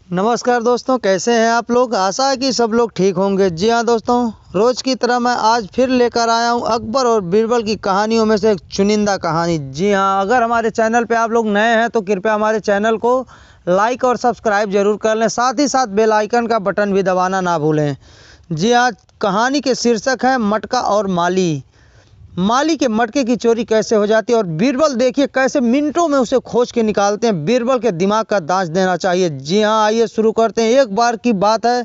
नमस्कार दोस्तों, कैसे हैं आप लोग। आशा है कि सब लोग ठीक होंगे। जी हाँ दोस्तों, रोज़ की तरह मैं आज फिर लेकर आया हूँ अकबर और बीरबल की कहानियों में से एक चुनिंदा कहानी। जी हाँ, अगर हमारे चैनल पे आप लोग नए हैं तो कृपया हमारे चैनल को लाइक और सब्सक्राइब जरूर कर लें, साथ ही साथ बेल आइकन का बटन भी दबाना ना भूलें। जी हाँ, कहानी के शीर्षक है मटका और माली। माली के मटके की चोरी कैसे हो जाती है और बीरबल देखिए कैसे मिनटों में उसे खोज के निकालते हैं। बीरबल के दिमाग का दांच देना चाहिए। जी हाँ, आइए शुरू करते हैं। एक बार की बात है,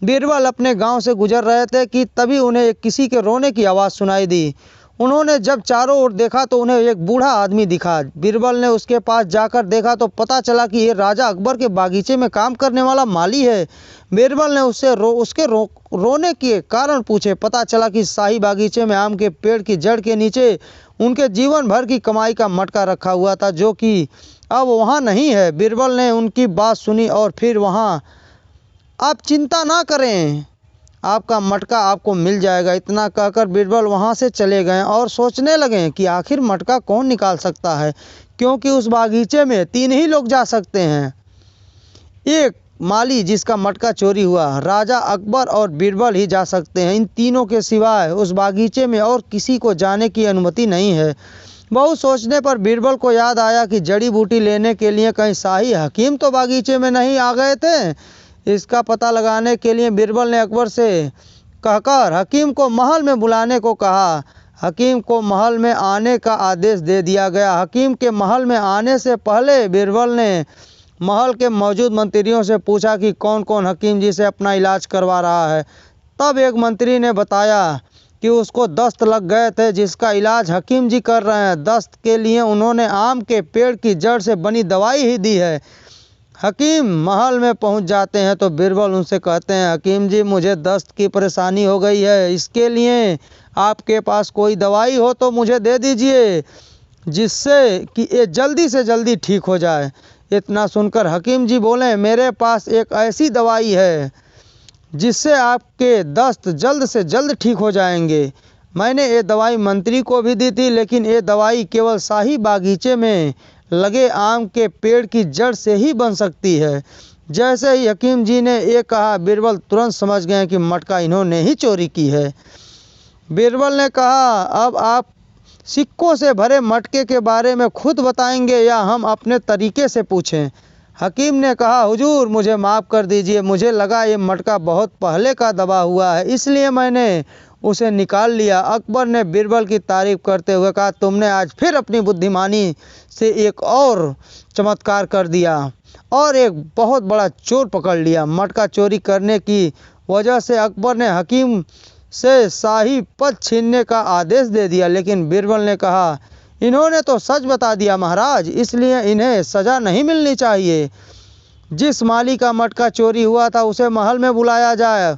बीरबल अपने गांव से गुजर रहे थे कि तभी उन्हें किसी के रोने की आवाज़ सुनाई दी। उन्होंने जब चारों ओर देखा तो उन्हें एक बूढ़ा आदमी दिखा। बीरबल ने उसके पास जाकर देखा तो पता चला कि ये राजा अकबर के बागीचे में काम करने वाला माली है। बीरबल ने उसके रोने के कारण पूछे। पता चला कि शाही बागीचे में आम के पेड़ की जड़ के नीचे उनके जीवन भर की कमाई का मटका रखा हुआ था, जो कि अब वहाँ नहीं है। बीरबल ने उनकी बात सुनी और फिर वहाँ, आप चिंता ना करें, आपका मटका आपको मिल जाएगा। इतना कहकर बीरबल वहाँ से चले गए और सोचने लगे कि आखिर मटका कौन निकाल सकता है, क्योंकि उस बागीचे में 3 ही लोग जा सकते हैं। एक माली जिसका मटका चोरी हुआ, राजा अकबर और बीरबल ही जा सकते हैं। इन तीनों के सिवाय उस बागीचे में और किसी को जाने की अनुमति नहीं है। बहुत सोचने पर बीरबल को याद आया कि जड़ी बूटी लेने के लिए कहीं शाही हकीम तो बागीचे में नहीं आ गए थे। इसका पता लगाने के लिए बीरबल ने अकबर से कहकर हकीम को महल में बुलाने को कहा। हकीम को महल में आने का आदेश दे दिया गया। हकीम के महल में आने से पहले बीरबल ने महल के मौजूद मंत्रियों से पूछा कि कौन कौन हकीम जी से अपना इलाज करवा रहा है। तब एक मंत्री ने बताया कि उसको दस्त लग गए थे, जिसका इलाज हकीम जी कर रहे हैं। दस्त के लिए उन्होंने आम के पेड़ की जड़ से बनी दवाई ही दी है। हकीम महल में पहुंच जाते हैं तो बीरबल उनसे कहते हैं, हकीम जी, मुझे दस्त की परेशानी हो गई है। इसके लिए आपके पास कोई दवाई हो तो मुझे दे दीजिए, जिससे कि ये जल्दी से जल्दी ठीक हो जाए। इतना सुनकर हकीम जी बोले, मेरे पास एक ऐसी दवाई है जिससे आपके दस्त जल्द से जल्द ठीक हो जाएंगे। मैंने ये दवाई मंत्री को भी दी थी, लेकिन ये दवाई केवल शाही बागीचे में लगे आम के पेड़ की जड़ से ही बन सकती है। जैसे ही हकीम जी ने ये कहा, बीरबल तुरंत समझ गए कि मटका इन्होंने ही चोरी की है। बीरबल ने कहा, अब आप सिक्कों से भरे मटके के बारे में खुद बताएंगे या हम अपने तरीके से पूछें। हकीम ने कहा, हुजूर, मुझे माफ़ कर दीजिए, मुझे लगा ये मटका बहुत पहले का दबा हुआ है, इसलिए मैंने उसे निकाल लिया। अकबर ने बीरबल की तारीफ करते हुए कहा, तुमने आज फिर अपनी बुद्धिमानी से एक और चमत्कार कर दिया और एक बहुत बड़ा चोर पकड़ लिया। मटका चोरी करने की वजह से अकबर ने हकीम से शाही पद छीनने का आदेश दे दिया, लेकिन बीरबल ने कहा, इन्होंने तो सच बता दिया महाराज, इसलिए इन्हें सज़ा नहीं मिलनी चाहिए। जिस माली का मटका चोरी हुआ था उसे महल में बुलाया जाए।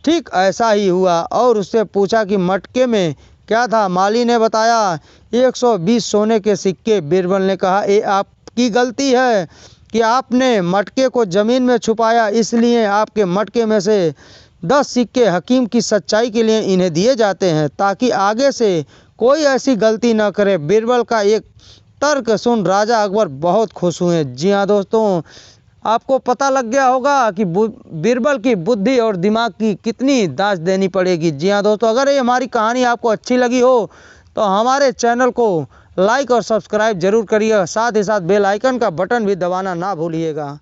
ठीक ऐसा ही हुआ और उससे पूछा कि मटके में क्या था। माली ने बताया, 120 सोने के सिक्के। बीरबल ने कहा, ये आपकी गलती है कि आपने मटके को ज़मीन में छुपाया, इसलिए आपके मटके में से 10 सिक्के हकीम की सच्चाई के लिए इन्हें दिए जाते हैं, ताकि आगे से कोई ऐसी गलती न करे। बीरबल का एक तर्क सुन राजा अकबर बहुत खुश हुए। जी हाँ दोस्तों, आपको पता लग गया होगा कि बीरबल की बुद्धि और दिमाग की कितनी दांच देनी पड़ेगी। जी हाँ दोस्तों, अगर ये हमारी कहानी आपको अच्छी लगी हो तो हमारे चैनल को लाइक और सब्सक्राइब जरूर करिएगा, साथ ही साथ बेल आइकन का बटन भी दबाना ना भूलिएगा।